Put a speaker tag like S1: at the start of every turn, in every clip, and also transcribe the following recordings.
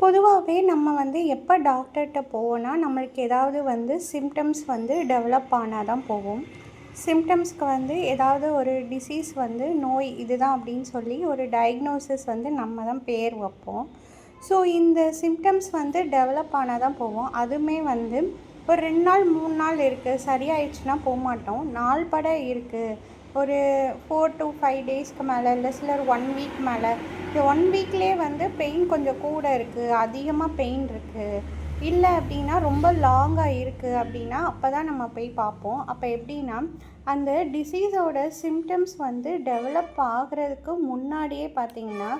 S1: பொதுவாகவே நம்ம எப்போ டாக்டர்கிட்ட போவோன்னா நம்மளுக்கு ஏதாவது சிம்டம்ஸ் டெவலப் ஆனால் தான் போவோம். சிம்டம்ஸ்க்கு ஏதாவது ஒரு டிசீஸ் நோய் இதுதான் அப்படின்னு சொல்லி ஒரு டயக்னோசிஸ் நம்ம தான் பேர் வைப்போம். ஸோ இந்த சிம்டம்ஸ் டெவலப் ஆனால் தான் போவோம். அதுவுமே ஒரு 2 நாள் 3 நாள் இருக்குது, சரியாயிடுச்சுன்னா போக மாட்டோம். நாள் பட இருக்குது, ஒரு 4 to 5 டேஸ்க்கு மேலே, இல்லை சிலர் 1 வீக் மேலே. இந்த 1 வீக்லேயே பெயின் கொஞ்சம் கூட இருக்குது, அதிகமாக பெயின் இருக்குது, இல்லை அப்படின்னா ரொம்ப லாங்காக இருக்குது அப்படின்னா அப்போ தான் நம்ம போய் பார்ப்போம். அப்போ எப்படின்னா அந்த டிசீஸோட சிம்டம்ஸ் டெவலப் ஆகிறதுக்கு முன்னாடியே பார்த்திங்கன்னா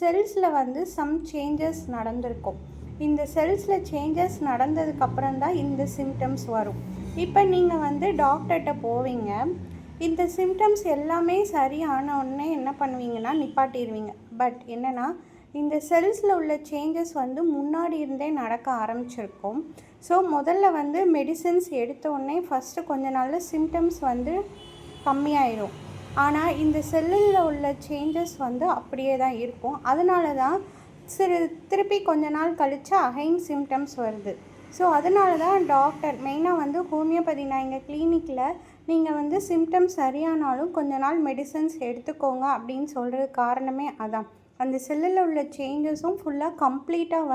S1: செல்ஸில் சம் சேஞ்சஸ் நடந்திருக்கும். இந்த செல்ஸில் சேஞ்சஸ் நடந்ததுக்கப்புறம் தான் இந்த சிம்டம்ஸ் வரும். இப்போ நீங்கள் டாக்டர்கிட்ட போவீங்க, இந்த சிம்டம்ஸ் எல்லாமே சரியான உடனே என்ன பண்ணுவீங்கன்னா நிப்பாட்டிடுவீங்க. பட் என்னென்னா இந்த செல்ஸில் உள்ள சேஞ்சஸ் முன்னாடி இருந்தே நடக்க ஆரம்பிச்சிருக்கும். ஸோ முதல்ல மெடிசின்ஸ் எடுத்த உடனே ஃபஸ்ட்டு கொஞ்ச நாளில் சிம்டம்ஸ் கம்மியாயிடும். ஆனால் இந்த செல்லில் உள்ள சேஞ்சஸ் அப்படியே தான் இருக்கும். அதனால தான் திருப்பி கொஞ்ச நாள் கழித்து அகைன் சிம்டம்ஸ் வருது. ஸோ அதனால தான் டாக்டர் மெயினாக ஹோமியோபதி, நான் எங்கள் கிளினிக்கில் நீங்கள் சிம்டம்ஸ் சரியானாலும் கொஞ்ச நாள் மெடிசன்ஸ் எடுத்துக்கோங்க அப்படின்னு சொல்கிறது காரணமே அதான். அந்த செல்லில் உள்ள சேஞ்சஸும் ஃபுல்லாக கம்ப்ளீட்டாக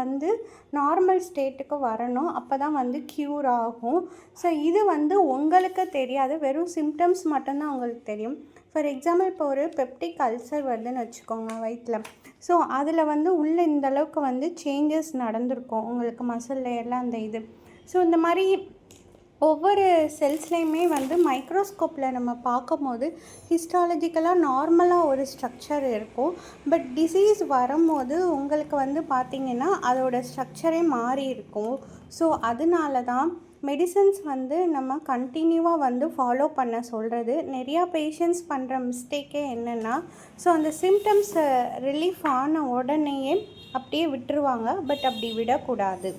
S1: நார்மல் ஸ்டேட்டுக்கு வரணும். அப்போ தான் க்யூர் ஆகும். ஸோ இது உங்களுக்கு தெரியாது, வெறும் சிம்டம்ஸ் மட்டும்தான் உங்களுக்கு தெரியும். ஃபார் எக்ஸாம்பிள் இப்போ ஒரு பெப்டிக் அல்சர் வருதுன்னு வச்சுக்கோங்க வயிற்றில். ஸோ அதில் உள்ள இந்தளவுக்கு சேஞ்சஸ் நடந்திருக்கும் உங்களுக்கு மசில் லேயரில் அந்த இது. ஸோ இந்த மாதிரி ஒவ்வொரு செல்ஸ்லேயுமே மைக்ரோஸ்கோப்பில் நம்ம பார்க்கும்போது ஹிஸ்டாலஜிக்கலாக நார்மலாக ஒரு ஸ்ட்ரக்சர் இருக்கும். பட் டிசீஸ் வரும்போது உங்களுக்கு பார்த்திங்கன்னா அதோட ஸ்ட்ரக்சரே மாறி இருக்கும். ஸோ அதனால தான் மெடிசன்ஸ் நம்ம கண்டினியூவாக ஃபாலோ பண்ண சொல்கிறது. நிறையா பேஷண்ட்ஸ் பண்ணுற மிஸ்டேக்கே என்னென்னா, ஸோ அந்த சிம்டம்ஸ் ரிலீஃப் ஆன உடனேயே அப்படியே விட்டுருவாங்க. பட் அப்படி விடக்கூடாது.